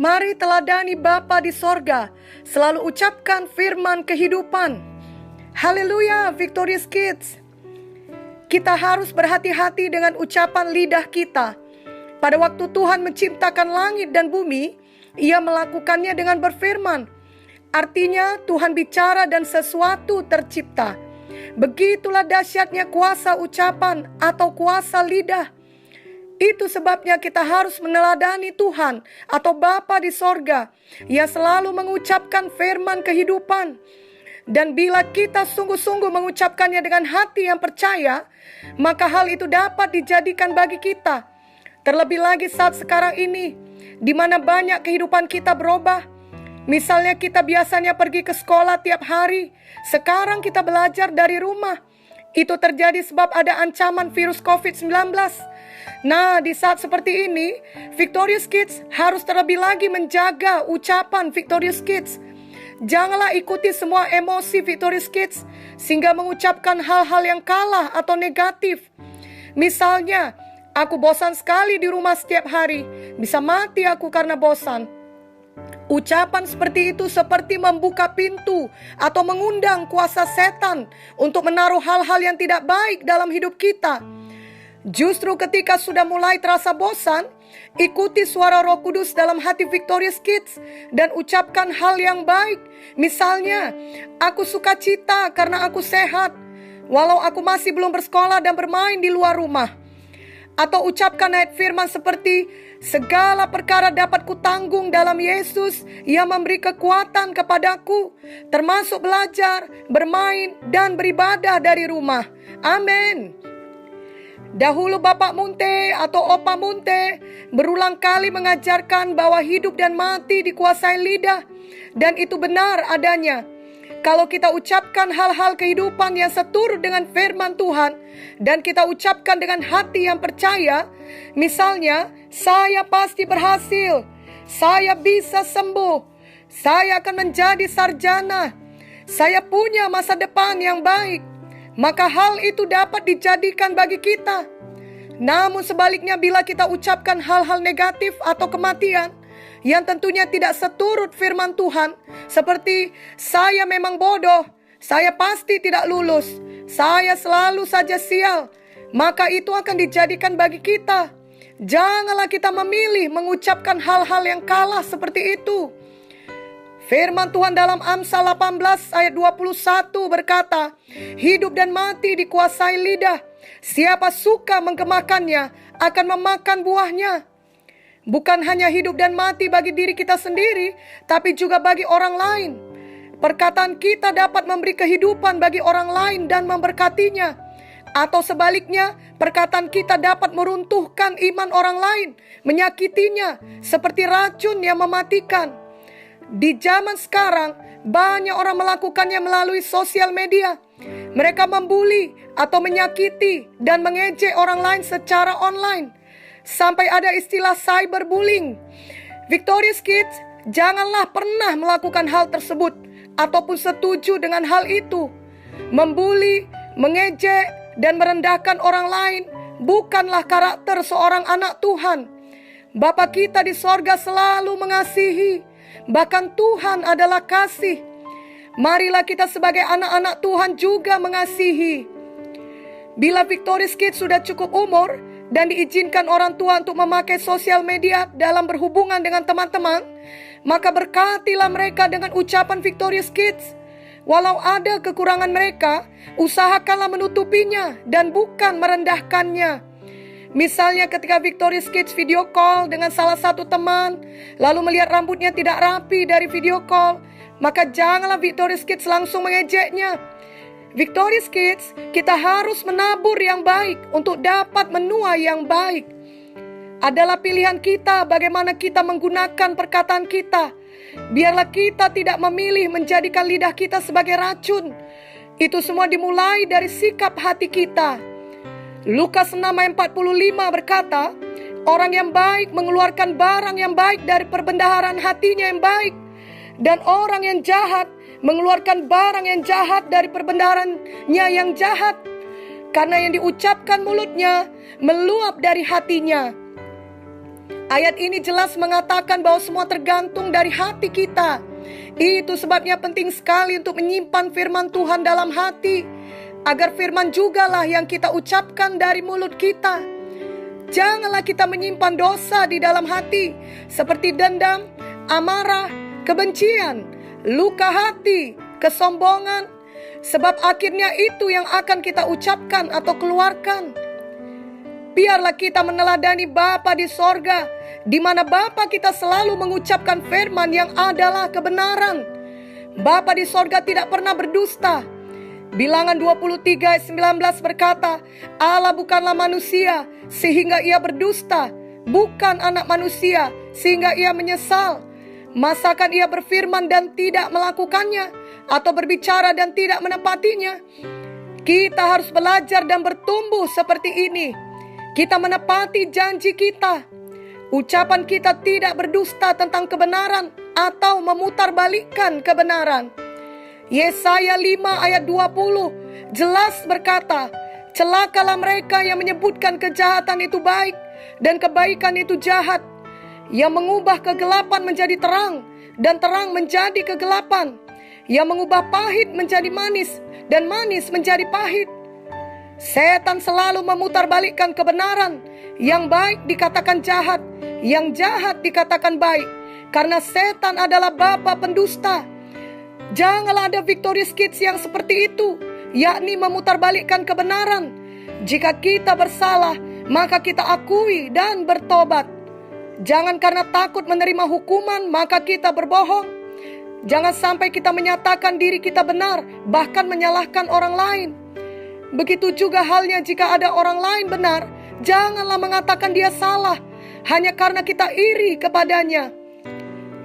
Mari teladani Bapa di sorga, selalu ucapkan firman kehidupan. Haleluya, Victorious Kids. Kita harus berhati-hati dengan ucapan lidah kita. Pada waktu Tuhan menciptakan langit dan bumi, Ia melakukannya dengan berfirman. Artinya Tuhan bicara dan sesuatu tercipta. Begitulah dahsyatnya kuasa ucapan atau kuasa lidah. Itu sebabnya kita harus meneladani Tuhan atau Bapa di sorga. Ia selalu mengucapkan firman kehidupan. Dan bila kita sungguh-sungguh mengucapkannya dengan hati yang percaya, maka hal itu dapat dijadikan bagi kita. Terlebih lagi saat sekarang ini, di mana banyak kehidupan kita berubah. Misalnya kita biasanya pergi ke sekolah tiap hari, sekarang kita belajar dari rumah. Itu terjadi sebab ada ancaman virus COVID-19. Nah, di saat seperti ini, Victorious Kids harus terlebih lagi menjaga ucapan Victorious Kids. Janganlah ikuti semua emosi Victorious Kids, sehingga mengucapkan hal-hal yang kalah atau negatif. Misalnya, aku bosan sekali di rumah setiap hari, bisa mati aku karena bosan. Ucapan seperti itu seperti membuka pintu atau mengundang kuasa setan untuk menaruh hal-hal yang tidak baik dalam hidup kita. Justru ketika sudah mulai terasa bosan, ikuti suara Roh Kudus dalam hati Victorious Kids dan ucapkan hal yang baik. Misalnya, aku suka cita karena aku sehat, walau aku masih belum bersekolah dan bermain di luar rumah. Atau ucapkan ayat firman seperti, segala perkara dapat kutanggung dalam Yesus yang memberi kekuatan kepadaku, termasuk belajar, bermain, dan beribadah dari rumah. Amin. Dahulu Bapak Munte atau Opa Munte berulang kali mengajarkan bahwa hidup dan mati dikuasai lidah. Dan itu benar adanya. Kalau kita ucapkan hal-hal kehidupan yang seturut dengan firman Tuhan, dan kita ucapkan dengan hati yang percaya, misalnya, saya pasti berhasil, saya bisa sembuh, saya akan menjadi sarjana, saya punya masa depan yang baik, maka hal itu dapat dijadikan bagi kita. Namun sebaliknya, bila kita ucapkan hal-hal negatif atau kematian yang tentunya tidak seturut firman Tuhan, seperti saya memang bodoh, saya pasti tidak lulus, saya selalu saja sial, maka itu akan dijadikan bagi kita. Janganlah kita memilih mengucapkan hal-hal yang kalah seperti itu. Firman Tuhan dalam Amsal 18 ayat 21 berkata, hidup dan mati dikuasai lidah. Siapa suka menggemakannya akan memakan buahnya. Bukan hanya hidup dan mati bagi diri kita sendiri, tapi juga bagi orang lain. Perkataan kita dapat memberi kehidupan bagi orang lain dan memberkatinya. Atau sebaliknya, perkataan kita dapat meruntuhkan iman orang lain, menyakitinya, seperti racun yang mematikan. Di zaman sekarang, banyak orang melakukannya melalui sosial media. Mereka membuli atau menyakiti dan mengejek orang lain secara online. Sampai ada istilah cyberbullying. Victorious Kids, janganlah pernah melakukan hal tersebut ataupun setuju dengan hal itu. Membuli, mengejek, dan merendahkan orang lain bukanlah karakter seorang anak Tuhan. Bapa kita di sorga selalu mengasihi. Bahkan Tuhan adalah kasih. Marilah kita sebagai anak-anak Tuhan juga mengasihi. Bila Victorious Kids sudah cukup umur dan diizinkan orang tua untuk memakai sosial media dalam berhubungan dengan teman-teman, maka berkatilah mereka dengan ucapan Victorious Kids. Walau ada kekurangan mereka, usahakanlah menutupinya dan bukan merendahkannya. Misalnya ketika Victorious Kids video call dengan salah satu teman, lalu melihat rambutnya tidak rapi dari video call, maka janganlah Victorious Kids langsung mengejeknya. Victorious Kids, kita harus menabur yang baik untuk dapat menuai yang baik. Adalah pilihan kita bagaimana kita menggunakan perkataan kita. Biarlah kita tidak memilih menjadikan lidah kita sebagai racun. Itu semua dimulai dari sikap hati kita. Lukas 6 ayat 45 berkata, orang yang baik mengeluarkan barang yang baik dari perbendaharaan hatinya yang baik. Dan orang yang jahat mengeluarkan barang yang jahat dari perbendaharanya yang jahat. Karena yang diucapkan mulutnya meluap dari hatinya. Ayat ini jelas mengatakan bahwa semua tergantung dari hati kita. Itu sebabnya penting sekali untuk menyimpan firman Tuhan dalam hati, agar firman jugalah yang kita ucapkan dari mulut kita. Janganlah kita menyimpan dosa di dalam hati, seperti dendam, amarah, kebencian, luka hati, kesombongan, sebab akhirnya itu yang akan kita ucapkan atau keluarkan. Biarlah kita meneladani Bapa di sorga, di mana Bapa kita selalu mengucapkan firman yang adalah kebenaran. Bapa di sorga tidak pernah berdusta. Bilangan 23 ayat 19 berkata, Allah bukanlah manusia sehingga ia berdusta, bukan anak manusia sehingga ia menyesal. Masakan ia berfirman dan tidak melakukannya, atau berbicara dan tidak menepatinya? Kita harus belajar dan bertumbuh seperti ini. Kita menepati janji kita. Ucapan kita tidak berdusta tentang kebenaran atau memutarbalikkan kebenaran. Yesaya 5 ayat 20 jelas berkata, celakalah mereka yang menyebutkan kejahatan itu baik dan kebaikan itu jahat, yang mengubah kegelapan menjadi terang dan terang menjadi kegelapan, yang mengubah pahit menjadi manis dan manis menjadi pahit. Setan selalu memutarbalikkan kebenaran. Yang baik dikatakan jahat, yang jahat dikatakan baik, karena setan adalah bapa pendusta. Janganlah ada Victorious Kids yang seperti itu, yakni memutarbalikkan kebenaran. Jika kita bersalah, maka kita akui dan bertobat. Jangan karena takut menerima hukuman, maka kita berbohong. Jangan sampai kita menyatakan diri kita benar, bahkan menyalahkan orang lain. Begitu juga halnya jika ada orang lain benar, janganlah mengatakan dia salah, hanya karena kita iri kepadanya.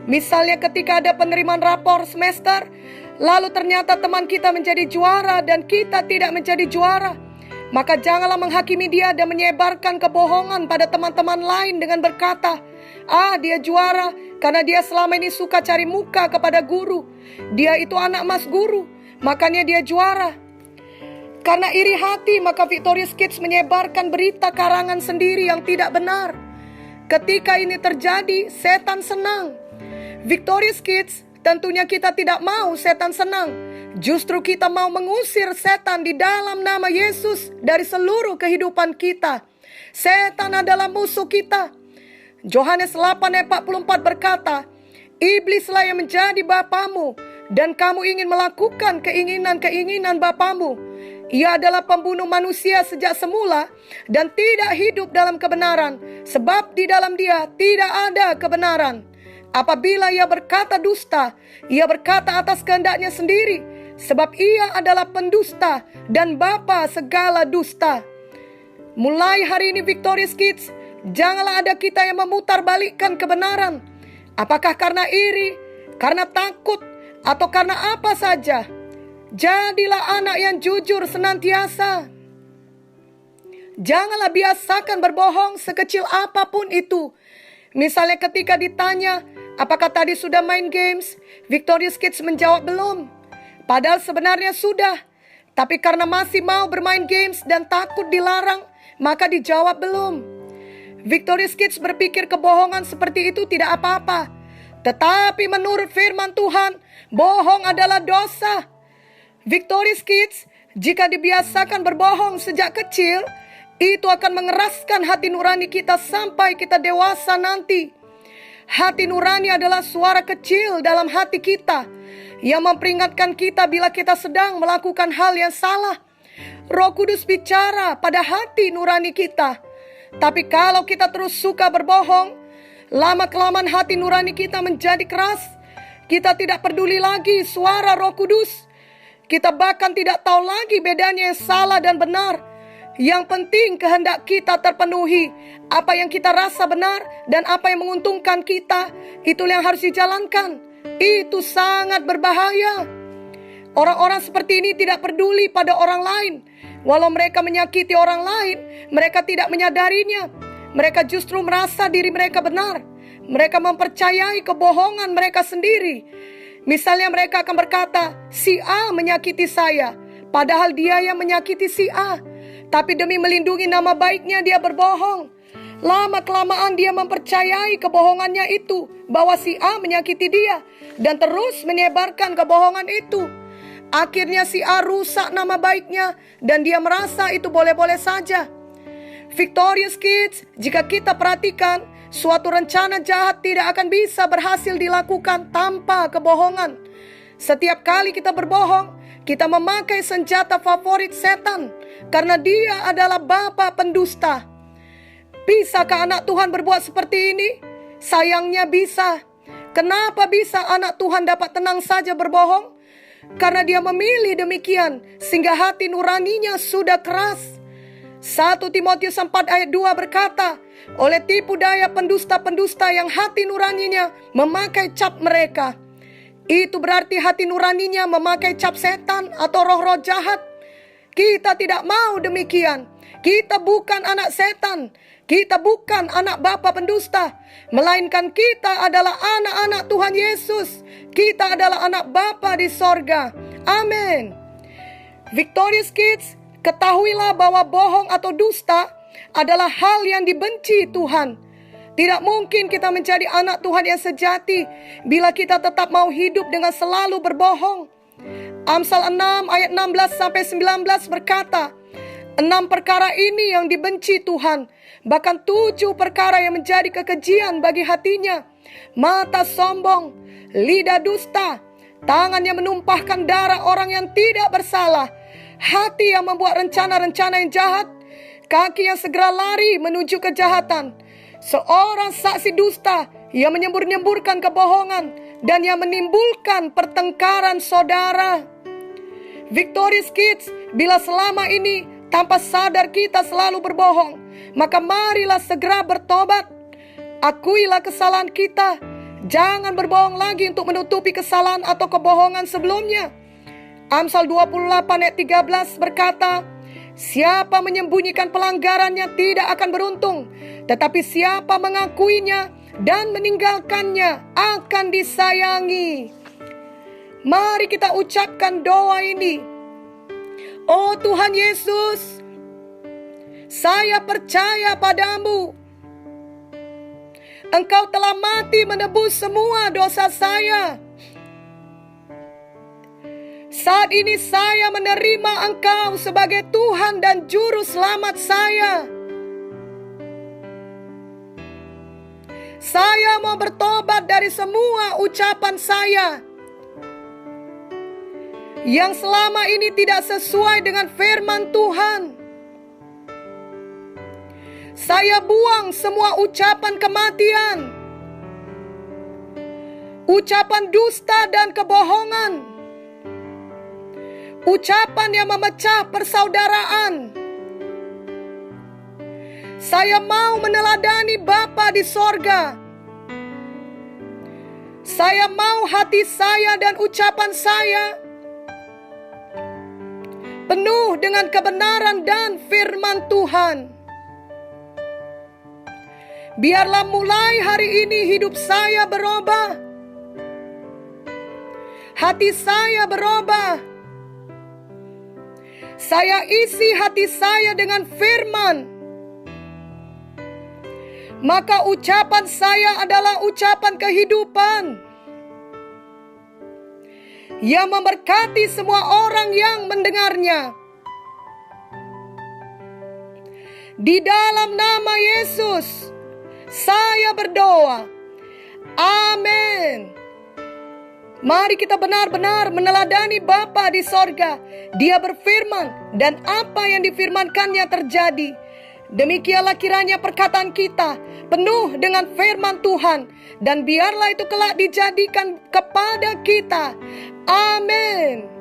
Misalnya ketika ada penerimaan rapor semester, lalu ternyata teman kita menjadi juara dan kita tidak menjadi juara, maka janganlah menghakimi dia dan menyebarkan kebohongan pada teman-teman lain dengan berkata, dia juara karena dia selama ini suka cari muka kepada guru. Dia itu anak mas guru, makanya dia juara. Karena iri hati, maka Victorious Kids menyebarkan berita karangan sendiri yang tidak benar. Ketika ini terjadi, setan senang. Victorious Kids, tentunya kita tidak mau setan senang. Justru kita mau mengusir setan di dalam nama Yesus dari seluruh kehidupan kita. Setan adalah musuh kita. Yohanes 8 ayat 44 berkata, iblislah yang menjadi bapamu, dan kamu ingin melakukan keinginan-keinginan bapamu. Ia adalah pembunuh manusia sejak semula dan tidak hidup dalam kebenaran, sebab di dalam dia tidak ada kebenaran. Apabila ia berkata dusta, ia berkata atas kehendaknya sendiri, sebab ia adalah pendusta dan bapa segala dusta. Mulai hari ini Victorious Kids, janganlah ada kita yang memutarbalikkan kebenaran. Apakah karena iri, karena takut, atau karena apa saja. Jadilah anak yang jujur senantiasa. Janganlah biasakan berbohong sekecil apapun itu. Misalnya ketika ditanya, apakah tadi sudah main games? Victorious Kids menjawab belum. Padahal sebenarnya sudah. Tapi karena masih mau bermain games dan takut dilarang, maka dijawab belum. Victorious Kids berpikir kebohongan seperti itu tidak apa-apa. Tetapi menurut firman Tuhan, bohong adalah dosa. Victorious Kids, jika dibiasakan berbohong sejak kecil, itu akan mengeraskan hati nurani kita sampai kita dewasa nanti. Hati nurani adalah suara kecil dalam hati kita yang memperingatkan kita bila kita sedang melakukan hal yang salah. Roh Kudus bicara pada hati nurani kita. Tapi kalau kita terus suka berbohong, lama-kelamaan hati nurani kita menjadi keras. Kita tidak peduli lagi suara Roh Kudus. Kita bahkan tidak tahu lagi bedanya yang salah dan benar. Yang penting kehendak kita terpenuhi. Apa yang kita rasa benar dan apa yang menguntungkan kita, itulah yang harus dijalankan. Itu sangat berbahaya. Orang-orang seperti ini tidak peduli pada orang lain. Walau mereka menyakiti orang lain, mereka tidak menyadarinya. Mereka justru merasa diri mereka benar. Mereka mempercayai kebohongan mereka sendiri. Misalnya mereka akan berkata, si A menyakiti saya, padahal dia yang menyakiti si A. Tapi demi melindungi nama baiknya dia berbohong. Lama-kelamaan dia mempercayai kebohongannya itu, bahwa si A menyakiti dia, dan terus menyebarkan kebohongan itu. Akhirnya si A rusak nama baiknya, dan dia merasa itu boleh-boleh saja. Victorious Kids, jika kita perhatikan, suatu rencana jahat tidak akan bisa berhasil dilakukan tanpa kebohongan. Setiap kali kita berbohong, kita memakai senjata favorit setan, karena dia adalah bapa pendusta. Bisakah anak Tuhan berbuat seperti ini? Sayangnya bisa. Kenapa bisa anak Tuhan dapat tenang saja berbohong? Karena dia memilih demikian, sehingga hati nuraninya sudah keras. 1 Timotius 4 ayat 2 berkata, oleh tipu daya pendusta-pendusta yang hati nuraninya memakai cap mereka. Itu berarti hati nuraninya memakai cap setan atau roh-roh jahat. Kita tidak mau demikian. Kita bukan anak setan. Kita bukan anak bapa pendusta, melainkan kita adalah anak-anak Tuhan Yesus. Kita adalah anak Bapa di sorga. Amin. Victorious Kids, ketahuilah bahwa bohong atau dusta adalah hal yang dibenci Tuhan. Tidak mungkin kita menjadi anak Tuhan yang sejati bila kita tetap mau hidup dengan selalu berbohong. Amsal 6 ayat 16-19 berkata, 6 perkara ini yang dibenci Tuhan, bahkan 7 perkara yang menjadi kekejian bagi hatinya. Mata sombong, lidah dusta, tangan yang menumpahkan darah orang yang tidak bersalah, hati yang membuat rencana-rencana yang jahat, kaki yang segera lari menuju kejahatan, seorang saksi dusta yang menyembur-nyemburkan kebohongan dan yang menimbulkan pertengkaran saudara. Victorious Kids, bila selama ini tanpa sadar kita selalu berbohong, maka marilah segera bertobat. Akuilah kesalahan kita. Jangan berbohong lagi untuk menutupi kesalahan atau kebohongan sebelumnya. Amsal 28 ayat 13 berkata, siapa menyembunyikan pelanggarannya tidak akan beruntung, tetapi siapa mengakuinya dan meninggalkannya akan disayangi. Mari kita ucapkan doa ini. Oh Tuhan Yesus, saya percaya padamu. Engkau telah mati menebus semua dosa saya. Saat ini saya menerima Engkau sebagai Tuhan dan Juru Selamat saya. Saya mau bertobat dari semua ucapan saya yang selama ini tidak sesuai dengan firman Tuhan. Saya buang semua ucapan kematian, ucapan dusta dan kebohongan, ucapan yang memecah persaudaraan. Saya mau meneladani Bapa di sorga. Saya mau hati saya dan ucapan saya penuh dengan kebenaran dan firman Tuhan. Biarlah mulai hari ini hidup saya berubah. Hati saya berubah. Saya isi hati saya dengan firman. Maka ucapan saya adalah ucapan kehidupan yang memberkati semua orang yang mendengarnya. Di dalam nama Yesus, saya berdoa. Amin. Mari kita benar-benar meneladani Bapa di sorga. Dia berfirman dan apa yang difirmankannya terjadi. Demikianlah kiranya perkataan kita penuh dengan firman Tuhan, dan biarlah itu kelak dijadikan kepada kita. Amin.